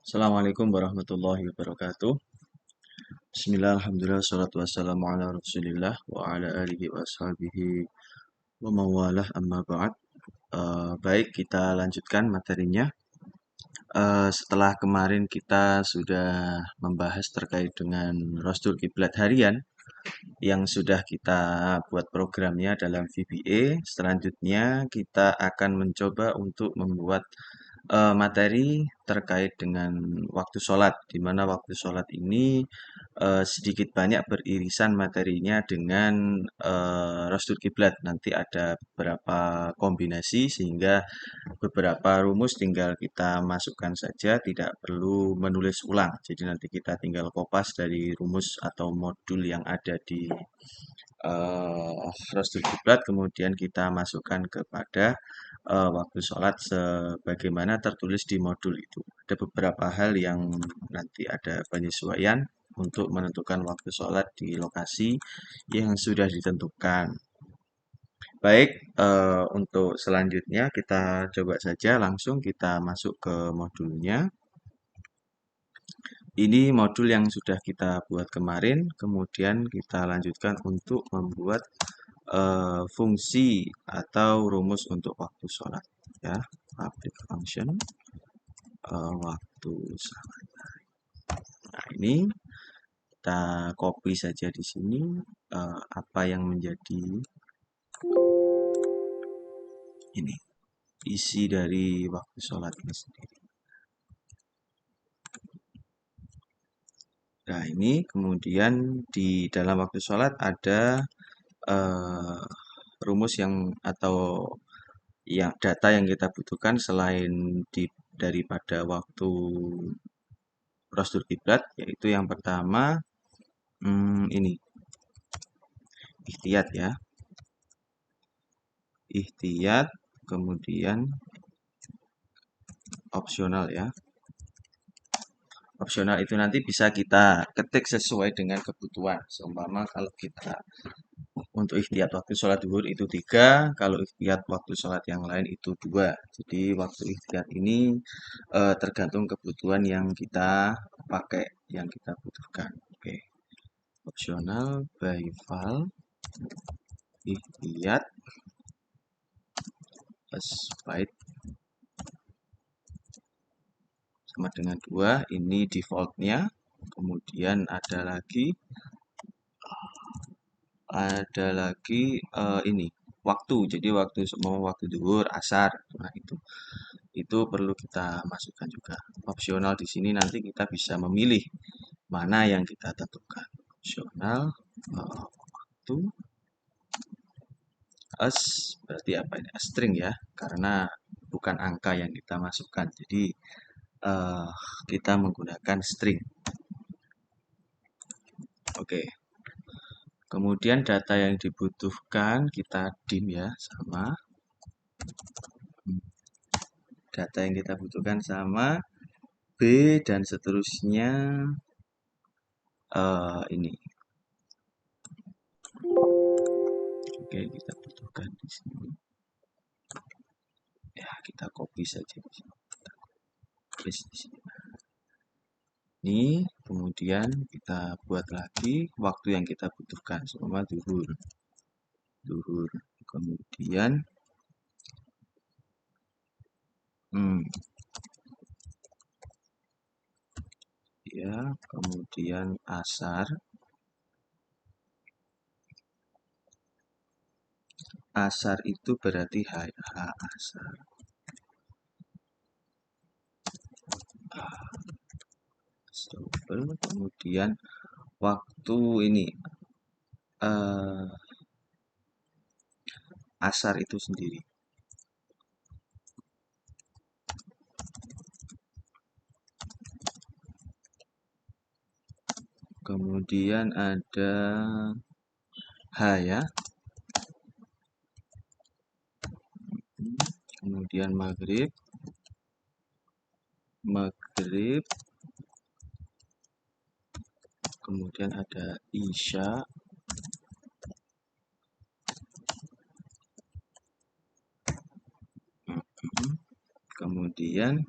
Assalamualaikum warahmatullahi wabarakatuh. Bismillah, alhamdulillah, salatu wassalamu ala rasulillah wa ala alihi wa ashabihi wa mawalah amma ba'd. Baik, kita lanjutkan materinya. Setelah kemarin kita sudah membahas terkait dengan rostur kiblat harian yang sudah kita buat programnya dalam VBA. Selanjutnya kita akan mencoba untuk membuat materi terkait dengan waktu sholat, di mana waktu sholat ini sedikit banyak beririsan materinya dengan rostur kiblat. Nanti ada beberapa kombinasi sehingga beberapa rumus tinggal kita masukkan saja, tidak perlu menulis ulang. Jadi nanti kita tinggal kopas dari rumus atau modul yang ada di rostur kiblat, kemudian kita masukkan kepada waktu sholat sebagaimana tertulis di modul itu. Ada beberapa hal yang nanti ada penyesuaian untuk menentukan waktu sholat di lokasi yang sudah ditentukan. Baik, untuk selanjutnya kita coba saja langsung kita masuk ke modulnya. Ini modul yang sudah kita buat kemarin, kemudian kita lanjutkan untuk membuat fungsi atau rumus untuk waktu sholat. Ya, public function waktu sholat. Nah, ini kita copy saja di sini apa yang menjadi ini isi dari waktu sholat ini sendiri. Nah, ini kemudian di dalam waktu sholat ada rumus yang atau yang data yang kita butuhkan selain daripada waktu rostur kiblat, yaitu yang pertama ini ihtiyat ya, ihtiyat, kemudian opsional ya. Opsional itu nanti bisa kita ketik sesuai dengan kebutuhan. Seumpama kalau kita untuk ihtiyat waktu sholat zuhur itu 3, kalau ihtiyat waktu sholat yang lain itu 2. Jadi waktu ihtiyat ini tergantung kebutuhan yang kita pakai, yang kita butuhkan. Oke. Opsional by val ihtiyat plus byte sama dengan 2. Ini defaultnya. Kemudian ada lagi ini waktu. Jadi waktu mau waktu zuhur, asar. Nah, itu perlu kita masukkan juga. Opsional di sini nanti kita bisa memilih mana yang kita tentukan. Opsional waktu as berarti apa ini? A string ya, karena bukan angka yang kita masukkan. Jadi kita menggunakan string. Oke. Kemudian data yang dibutuhkan kita dim ya, sama. Data yang kita butuhkan sama B dan seterusnya ini. Oke, kita butuhkan di sini. Ya, kita copy saja di sini. Paste di sini. Ini kemudian kita buat lagi waktu yang kita butuhkan sama zuhur. Zuhur. Kemudian ya, kemudian asar. Asar itu berarti H asar. Kemudian waktu ini asar itu sendiri. Kemudian ada H ya. Kemudian maghrib. Kemudian ada isya. Kemudian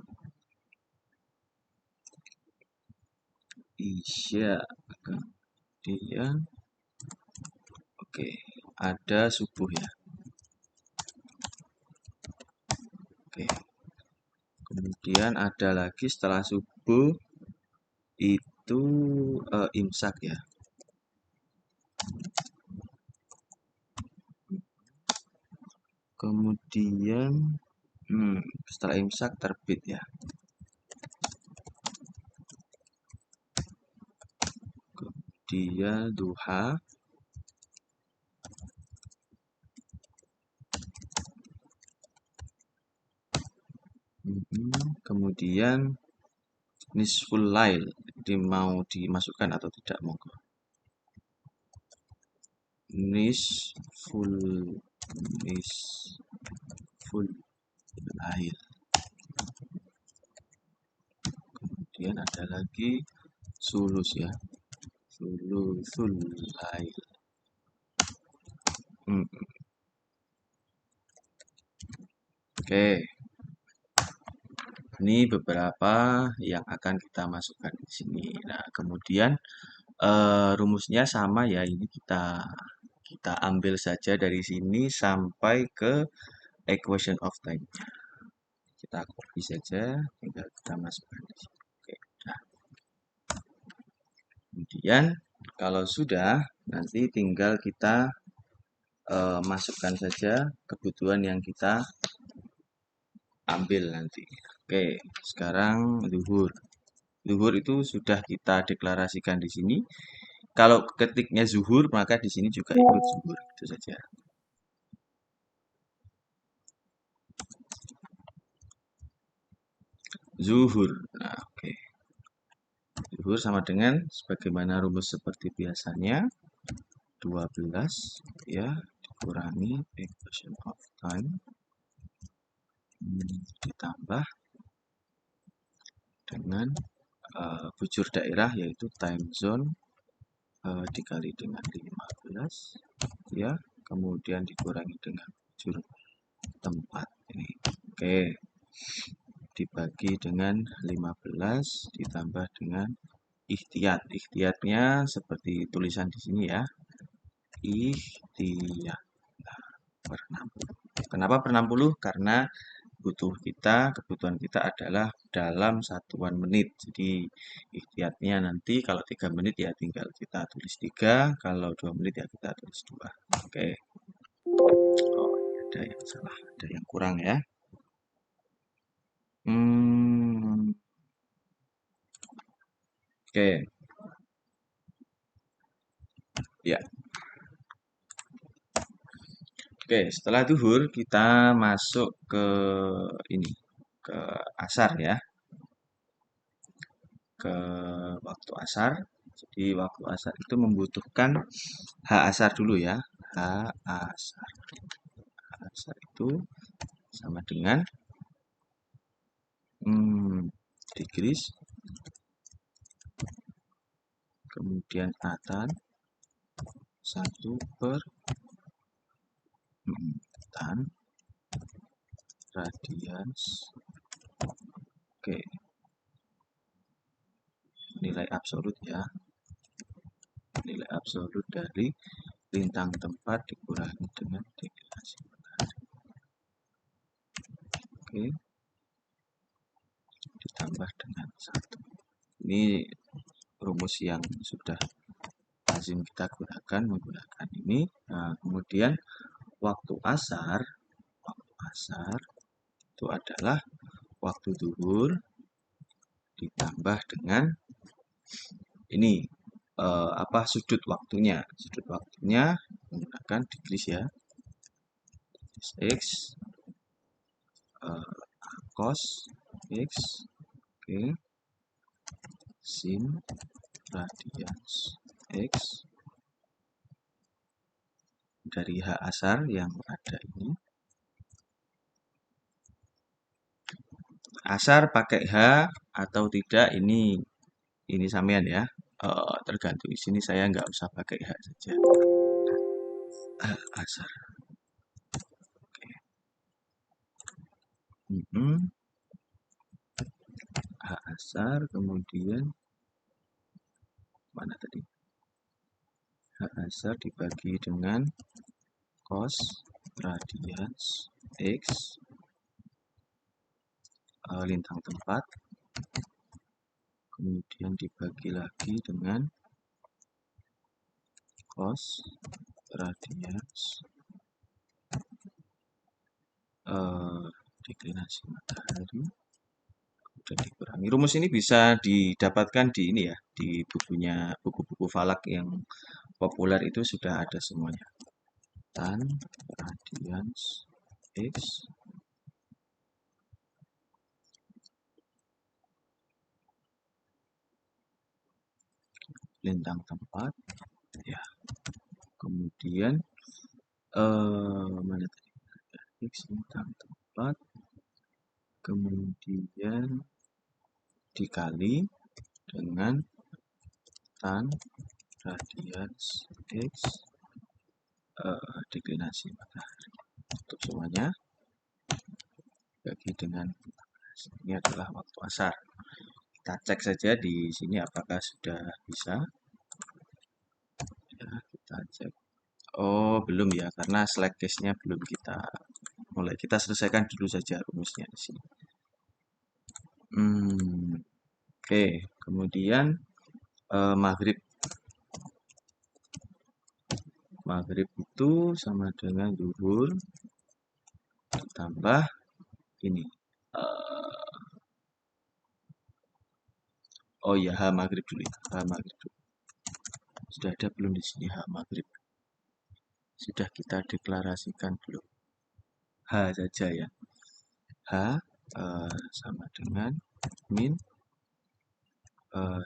Isya. Kemudian, oke, ada subuh ya. Oke. Kemudian ada lagi setelah subuh itu imsak ya. Kemudian setelah imsak terbit ya. Kemudian duha. Kemudian nisful lail, mau dimasukkan atau tidak monggo. Nisful lail. Kemudian ada lagi sulus ya. Sulusul lail. Oke. Ini beberapa yang akan kita masukkan di sini. Nah, kemudian rumusnya sama ya. Ini kita ambil saja dari sini sampai ke equation of time. Kita copy saja, tinggal kita masukkan di sini. Oke, nah. Kemudian kalau sudah, nanti tinggal kita masukkan saja kebutuhan yang kita ambil nanti. Oke, sekarang zuhur. Zuhur itu sudah kita deklarasikan di sini. Kalau ketiknya zuhur, maka di sini juga ikut zuhur. Itu saja. Zuhur. Nah, oke. Zuhur sama dengan sebagaimana rumus seperti biasanya. 12 ya dikurangi equation of time ditambah dengan bujur daerah yaitu time zone dikali dengan 15 ya, kemudian dikurangi dengan bujur tempat ini. Oke, dibagi dengan 15 ditambah dengan ikhtiyat. Ikhtiyatnya seperti tulisan di sini ya. Ikhtiyat. Nah, per 60. Kenapa per 60? Karena kebutuhan kita adalah dalam satuan menit. Jadi ikhtiyatnya nanti kalau 3 menit ya tinggal kita tulis 3, kalau 2 menit ya kita tulis 2. Oke. Oh, ada yang salah, ada yang kurang ya. Oke. Ya. Oke, setelah duhur kita masuk ke ini, ke asar ya. Ke waktu asar. Jadi waktu asar itu membutuhkan H asar dulu ya. H asar. H asar itu sama dengan degrees, kemudian atan 1/tan radians. Oke, nilai absolut ya, nilai absolut dari lintang tempat dikurangi dengan deklinasi matahari. Oke, ditambah dengan 1. Ini rumus yang sudah lazim kita menggunakan ini. Nah, kemudian waktu asar itu adalah waktu zuhur ditambah dengan ini sudut waktunya. Sudut waktunya menggunakan degrees ya. X cos X, oke, sin radians X dari H asar yang ada ini. Asar pakai H atau tidak ini sampean ya. Tergantung di sini saya nggak usah pakai H saja. H asar. Oke. H asar kemudian mana tadi? H asar dibagi dengan cos radians X lintang tempat, kemudian dibagi lagi dengan cos radians deklinasi matahari dan dikurangi. Rumus ini bisa didapatkan di ini ya, di buku-buku falak yang populer itu sudah ada semuanya. Tan radians X lintang tempat ya. Kemudian mana tadi? X lintang tempat, kemudian dikali dengan tan radians X deklinasi matahari. Untuk semuanya bagi dengan ini adalah waktu asar. Kita cek saja di sini apakah sudah bisa. Ya, kita cek. Oh, belum ya, karena slack case-nya belum kita mulai. Kita selesaikan dulu saja rumusnya di sini. Oke. Kemudian maghrib. Maghrib itu sama dengan zuhur ditambah ini. Oh iya, H maghrib dulu ya. H maghrib dulu. Sudah ada belum di sini H maghrib? Sudah kita deklarasikan belum? H saja ya. H sama dengan min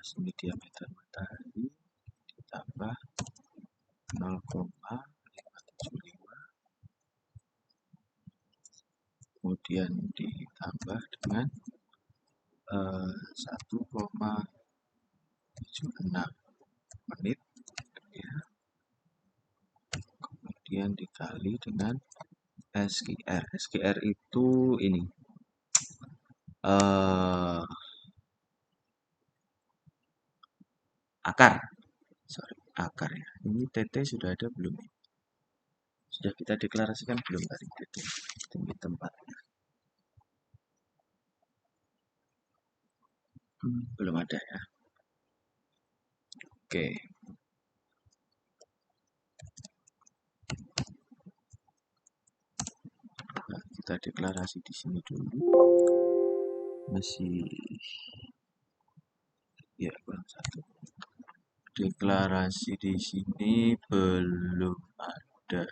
semi diameter matahari ditambah 0,575, kemudian ditambah dengan 1,76 menit ya. Kemudian dikali dengan SQR. SQR itu ini akar. Sorry, akar ya. Ini TT sudah ada belum? Sudah kita deklarasikan belum tadi TT? Tinggi tempat. Belum ada ya. Oke. Nah, kita deklarasi di sini dulu. Masih ya kurang satu. Deklarasi di sini belum ada.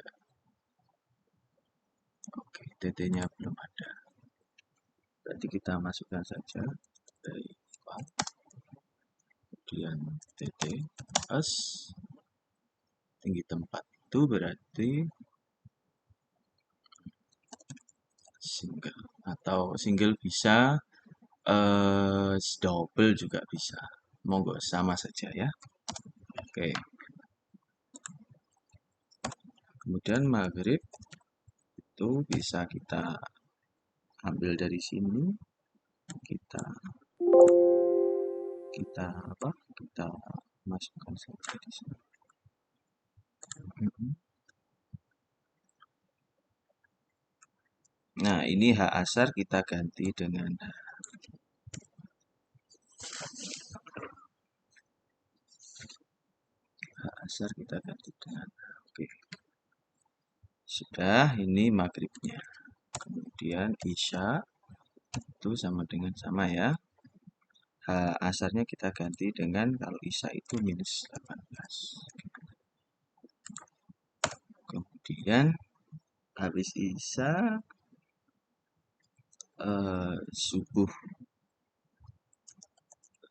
Oke, TT-nya belum ada. Berarti kita masukkan saja dari kemudian TT S tinggi tempat itu berarti single atau single bisa, double juga bisa. Monggo sama saja ya. Oke. Kemudian maghrib itu bisa kita ambil dari sini, kita masukkan saja di sini. Nah, ini H asar kita ganti dengan H asar kita ganti dengan oke. Sudah, ini maghribnya. Kemudian isya itu sama dengan sama ya. H asarnya kita ganti dengan kalau isya itu minus 18. Kemudian habis isya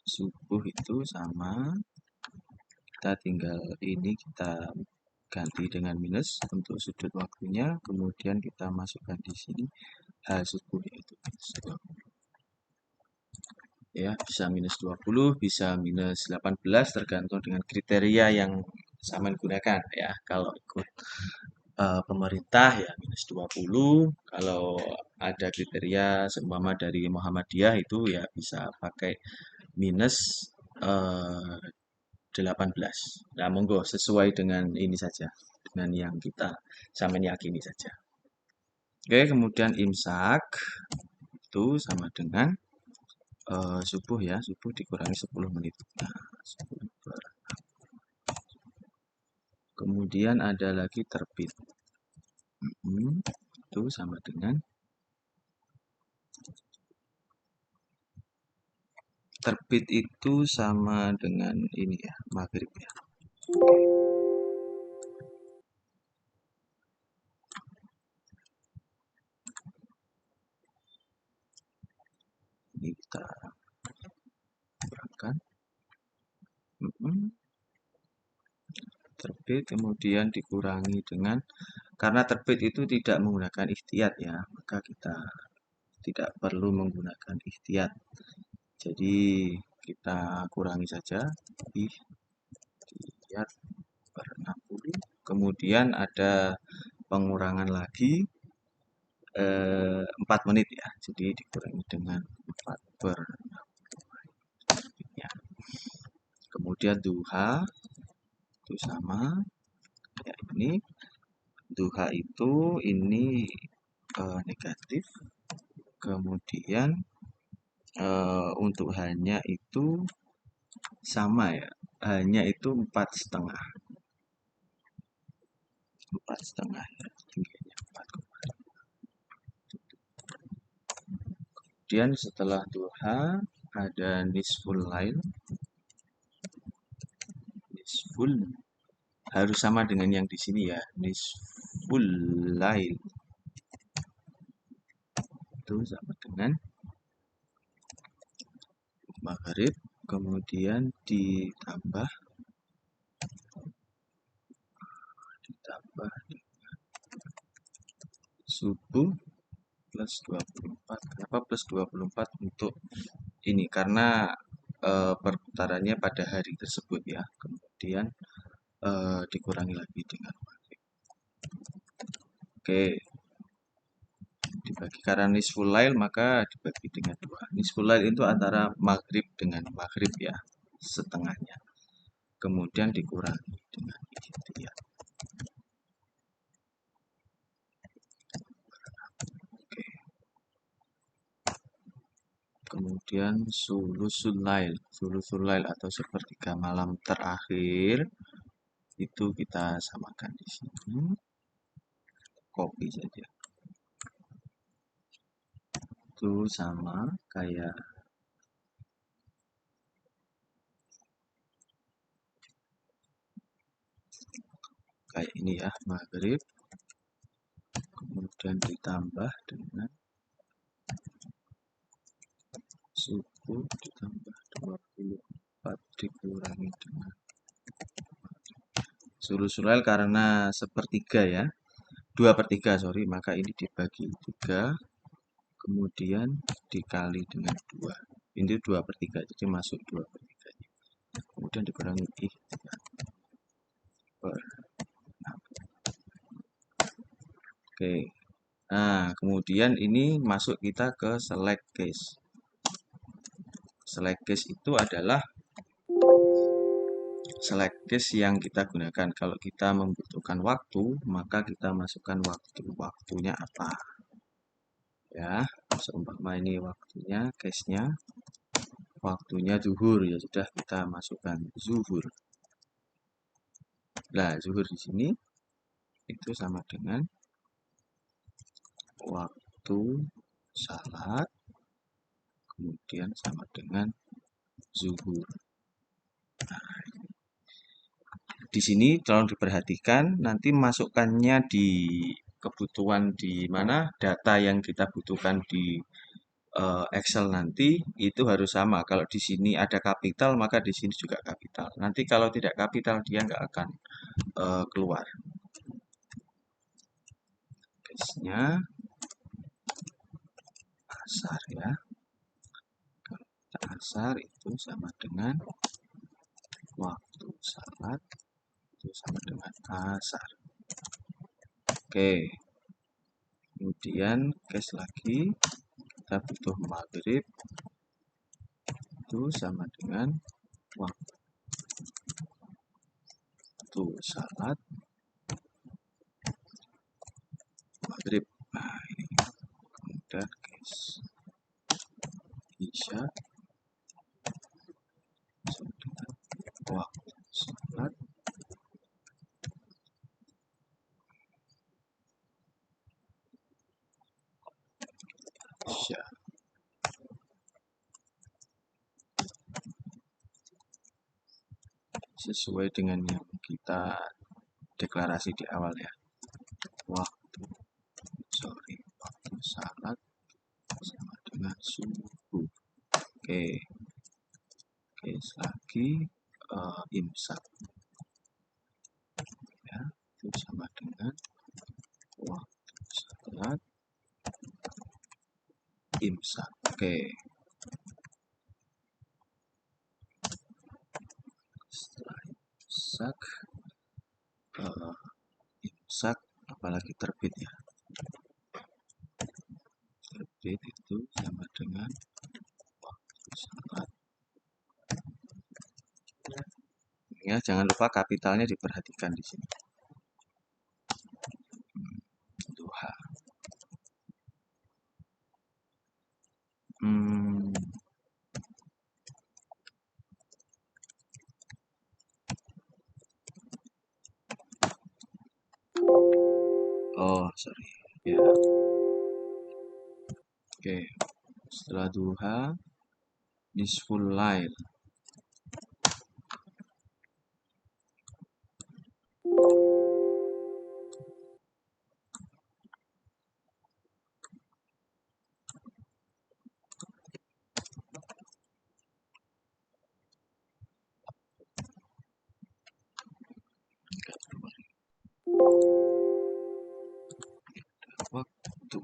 subuh itu sama, kita tinggal ini kita ganti dengan minus untuk sudut waktunya, kemudian kita masukkan di sini H subuh yaitu minus 20. Ya, bisa minus 20, bisa minus 18 tergantung dengan kriteria yang sama digunakan ya. Kalau ikut pemerintah ya minus 20, kalau ada kriteria seumpama dari Muhammadiyah itu ya bisa pakai minus 18. Nah, monggo sesuai dengan ini saja, dengan yang kita sama yakini saja. Oke, kemudian imsak itu sama dengan subuh ya, subuh dikurangi 10 menit. Nah, 10 per. Kemudian ada lagi terbit. Itu sama dengan terbit itu sama dengan ini ya, maghrib ya. Ini kita kurangkan. Terbit kemudian dikurangi dengan, karena terbit itu tidak menggunakan ikhtiyat ya, maka kita tidak perlu menggunakan ikhtiyat. Jadi kita kurangi saja ikhtiyat per 60. Kemudian ada pengurangan lagi 4 menit ya. Jadi dikurangi dengan 4 per 60 ya. Kemudian duha itu sama kayak ini. Duha itu ini negatif. Kemudian untuk hanya itu sama ya, hanya itu 4,5. 4,5 ya, tingginya 4. Kemudian setelah duha ada nisful lail. Nisful harus sama dengan yang di sini ya, nisful lail itu sama dengan maghrib, kemudian ditambah subuh plus 24. Kenapa plus 24 untuk ini? Karena perputarannya pada hari tersebut ya. Kemudian dikurangi lagi dengan maghrib. Oke. Dibagi karena nisful lail maka dibagi dengan 2. Nisful lail itu antara maghrib dengan maghrib ya, setengahnya. Kemudian dikurangi dengan ikhtiyat. Oke. Kemudian sulusul lail. Sulusul lail atau sepertiga malam terakhir itu kita samakan di sini. Copy saja. Itu sama kayak ini ya, maghrib kemudian ditambah dengan subuh ditambah 24 dikurangi dengan sulusul karena sepertiga ya, 2/3 sorry, maka ini dibagi 3 kemudian dikali dengan 2. Ini 2/3 jadi masuk 2/3 nya. Kemudian dikurangi ikhtiyat per 6. Oke. Nah, kemudian ini masuk kita ke select case. Select case itu adalah select case yang kita gunakan kalau kita membutuhkan waktu, maka kita masukkan waktu. Waktunya apa? Ya, seumpama ini waktunya, case-nya, waktunya zuhur ya sudah kita masukkan zuhur. Nah, zuhur di sini itu sama dengan waktu salat, kemudian sama dengan zuhur. Nah, di sini tolong diperhatikan, nanti masukkannya di kebutuhan di mana data yang kita butuhkan di Excel nanti itu harus sama. Kalau di sini ada kapital, maka di sini juga kapital. Nanti kalau tidak kapital, dia nggak akan keluar. Case-nya asar ya. Asar itu sama dengan waktu salat itu sama dengan asar. Oke. Kemudian case lagi kita butuh maghrib itu sama dengan waktu waktu salat maghrib. Nah, ini kemudian guys, isya waktu salat isya. Sesuai dengan yang kita deklarasi di awal ya. Waktu salat sama dengan subuh. Oke, lagi imsak ya, itu sama dengan waktu salat imsak. Oke, setelah imsak imsak apalagi terbit ya, terbit itu sama dengan waktu salat ya. Jangan lupa kapitalnya diperhatikan di sini. Duha. Oh, sorry. Ya. Oke. Setelah duha, nisful lail. Waktu.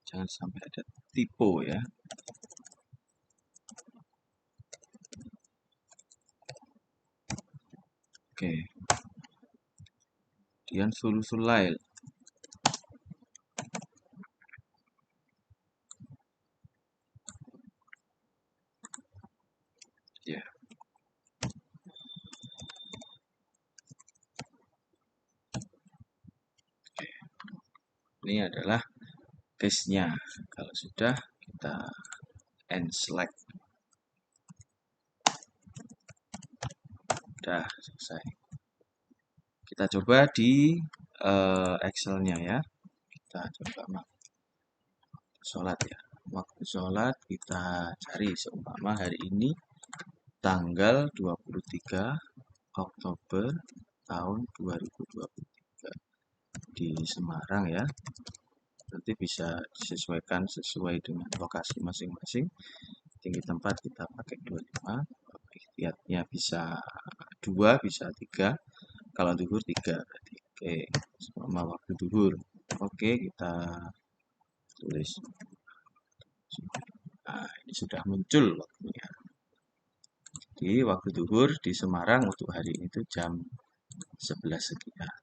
Jangan sampai ada typo ya. Oke. Kemudian sulusul lail. Ya. Oke. Ini adalah case-nya. Kalau sudah kita end select. Sudah selesai. Kita coba di Excel-nya ya. Kita coba sholat ya. Waktu sholat kita cari seumpama hari ini tanggal 23 Oktober tahun 2023 di Semarang ya. Nanti bisa disesuaikan sesuai dengan lokasi masing-masing. Tinggi tempat kita pakai 25, ihtiyatnya bisa 2, bisa 3. Kalau duhur 3 berarti. Oke, sama waktu duhur. Oke, kita tulis. Nah, ini sudah muncul waktunya. Jadi waktu duhur di Semarang untuk hari ini itu jam 11 sekian.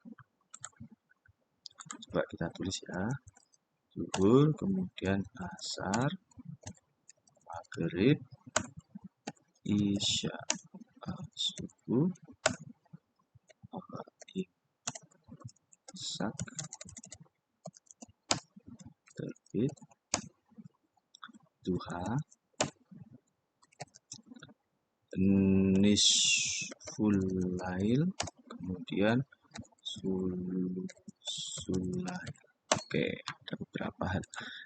Coba kita tulis ya. Duhur, kemudian asar, maghrib, isya, subuh, imsak, terbit, duha, nisful lail, kemudian sulusul lail. Oke, ada beberapa hal.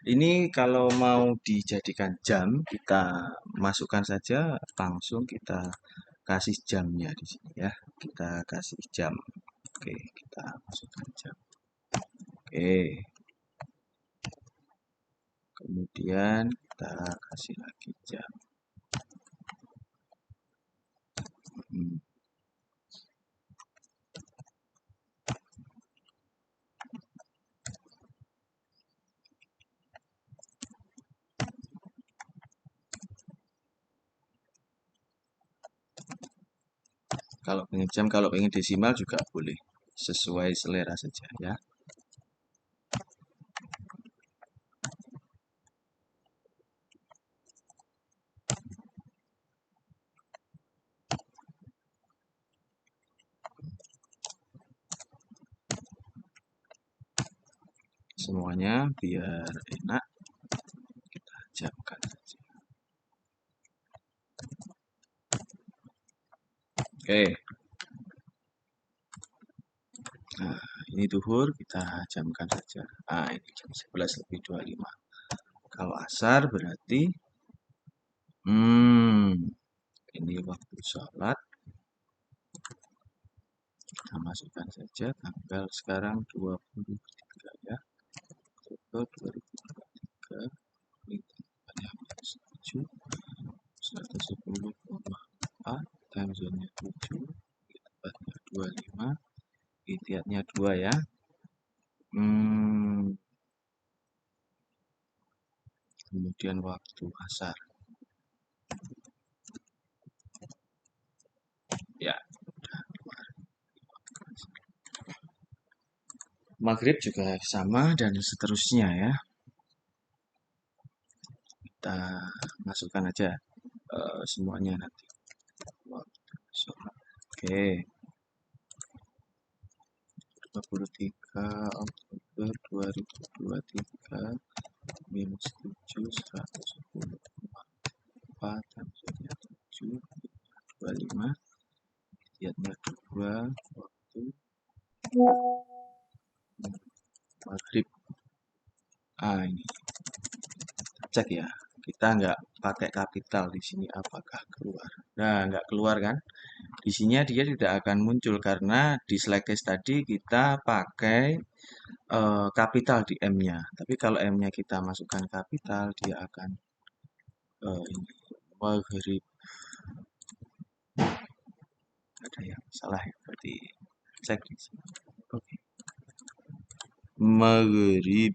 Ini kalau mau dijadikan jam, kita masukkan saja langsung, kita kasih jamnya di sini ya. Kita kasih jam. Oke, kita masukkan jam. Oke. Kemudian kita kasih lagi jam. Kalau pengen jam, kalau pengen desimal juga boleh. Sesuai selera saja ya. semuanya biar enak kita jamkan saja. Oke, nah ini duhur kita jamkan saja. Nah ini jam 11:25. Kalau asar berarti ini waktu sholat. Kita masukkan saja tanggal sekarang 23 ya, Oktober 2023. Ini tanggalnya 7, 110,4, time zone-nya 7, tempatnya 25, itiatnya 2 ya. Kemudian waktu asar. Ya, maghrib juga sama dan seterusnya ya. Kita masukkan aja semuanya nanti. Oke. 23 Oktober 2023 minus 7 110,4 tamsinya 7 25 lihatnya 2 waktu maghrib. Ini cek ya, kita nggak pakai kapital di sini, apakah keluar? Nah, nggak keluar kan? Di sini dia tidak akan muncul karena di slide case tadi kita pakai kapital di M-nya. Tapi kalau M-nya kita masukkan kapital, dia akan ini maghrib. Ada yang salah ya, berarti cek di sini. Oke. Maghrib.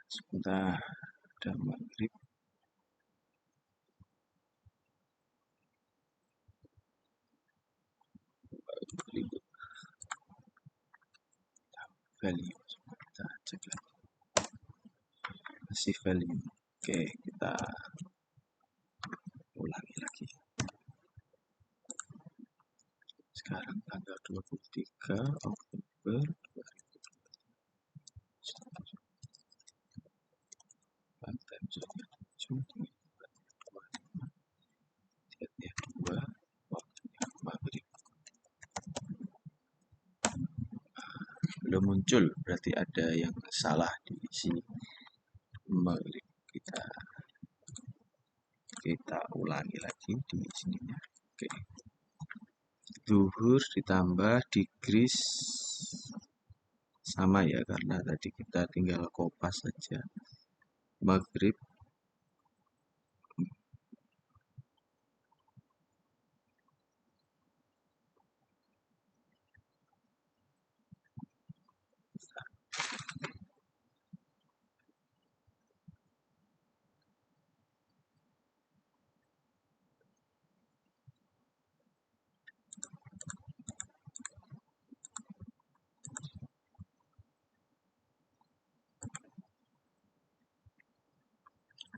Sebentar, ada maghrib. Maghrib. Value. Kita cek lagi. Masih value. Oke, kita ulangi lagi. Sekarang tanggal 23 Oktober 2023. Lihatnya 2 waktunya maghrib. Belum muncul, berarti ada yang salah di sini. Maghrib kita ulangi lagi di sininya. Oke. Zuhur ditambah degrees sama ya, karena tadi kita tinggal kopas saja. Maghrib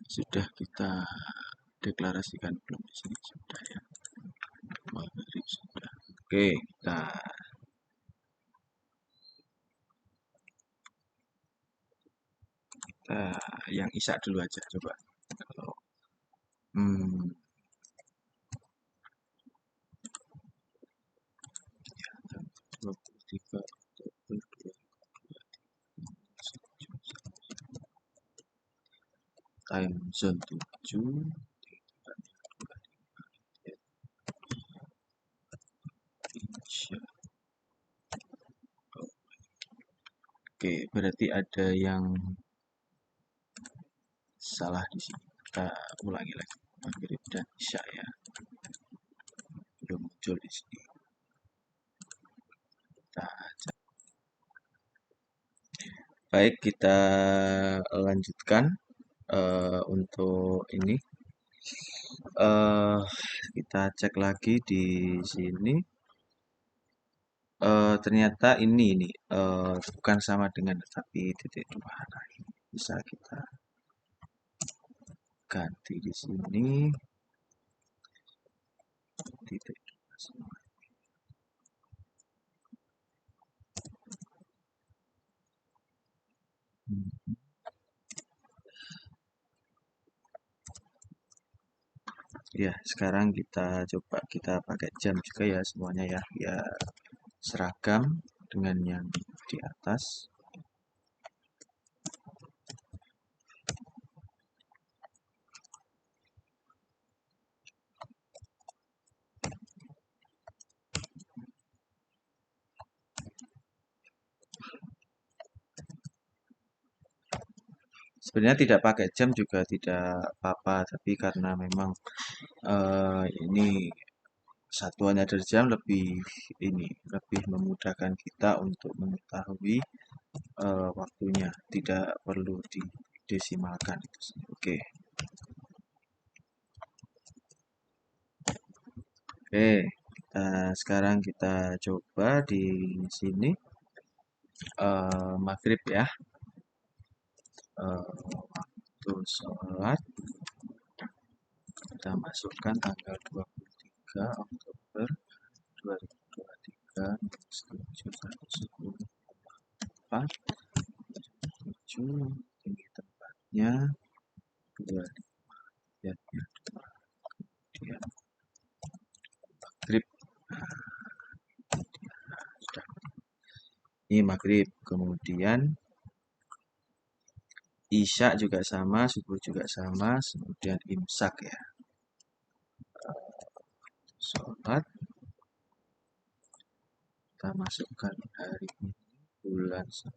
sudah kita deklarasikan belum di sini? Sudah ya. Maghrib sudah. Oke, kita yang isya dulu aja coba. Kalau 23 Oktober 2023 time zone 7 Oke, berarti ada yang salah di sini. Kita ulangi lagi. Maghrib dan isya ya. Belum muncul di sini. Baik, kita lanjutkan untuk ini. Kita cek lagi di sini. ternyata ini bukan sama dengan tapi titik dua. Nah, ini bisa kita ganti di sini titik dua semua. Ya, sekarang kita coba kita pakai jam juga ya semuanya ya, biar seragam dengan yang di atas. Sebenarnya tidak pakai jam juga tidak apa-apa, tapi karena memang ini satuannya dari jam lebih memudahkan kita untuk mengetahui waktunya, tidak perlu didesimalkan itu. Oke. Oke, sekarang kita coba di sini maghrib ya. Waktu sholat kita masukkan tanggal 23 Oktober 2023 7 7 tinggi tempatnya 25 ya, kemudian maghrib. Nah, sudah. Ini maghrib, kemudian isya juga sama, subuh juga sama, kemudian imsak ya. Sholat kita masukkan hari ini bulan 10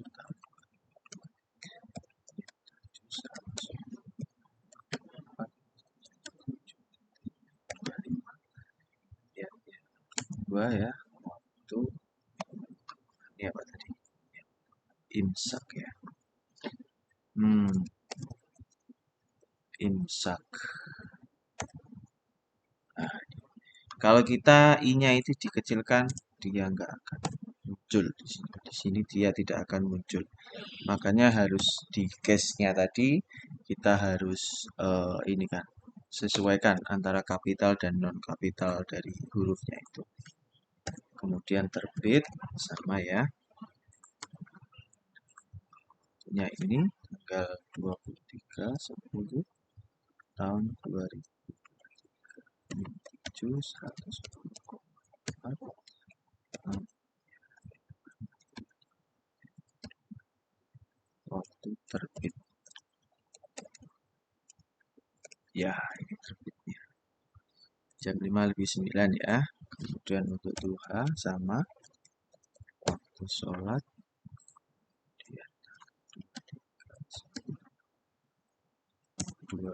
tahun 2 ya, waktu ini apa tadi? Imsak ya. Imsak. Nah, kalau kita i-nya itu dikecilkan, dia nggak akan muncul di sini. Di sini dia tidak akan muncul. Makanya harus di case-nya tadi kita harus ini kan sesuaikan antara kapital dan non kapital dari hurufnya itu. Kemudian terbit sama ya. Nya ini tanggal 23/10 tahun 2007 110,4 waktu terbit. Ya, ini terbitnya. Jam 5:09 ya. Kemudian untuk duha sama waktu sholat dia 2.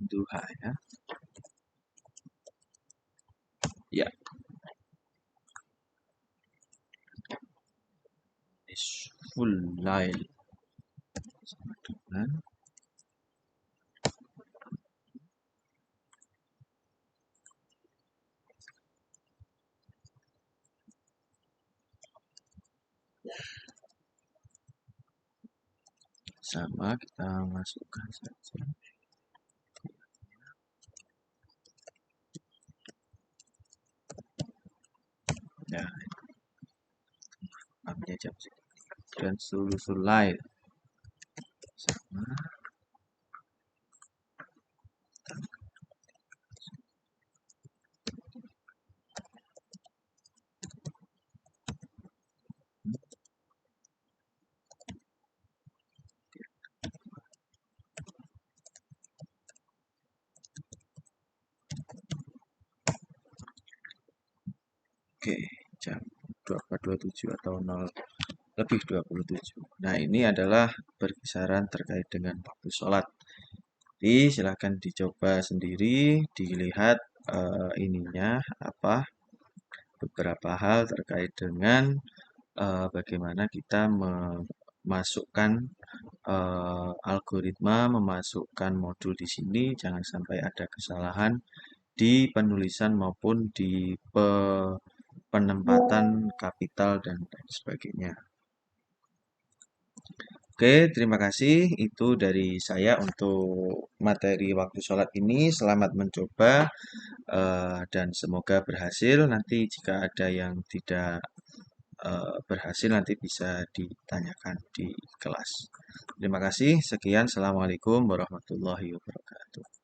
Duha ya. Ya. Full lail sama dengan sama kita masukkan saja. Ya, ambil jam dan sulusul lail sama oke, jam 24:27 atau 0:27. Nah, ini adalah berkisaran terkait dengan waktu sholat. Jadi, silahkan dicoba sendiri, dilihat ininya apa beberapa hal terkait dengan bagaimana kita memasukkan algoritma, memasukkan modul di sini, jangan sampai ada kesalahan di penulisan maupun di penempatan kapital dan lain sebagainya. Oke, terima kasih. Itu dari saya untuk materi waktu sholat ini. Selamat mencoba dan semoga berhasil. Nanti jika ada yang tidak berhasil, nanti bisa ditanyakan di kelas. Terima kasih. Sekian. Assalamualaikum warahmatullahi wabarakatuh.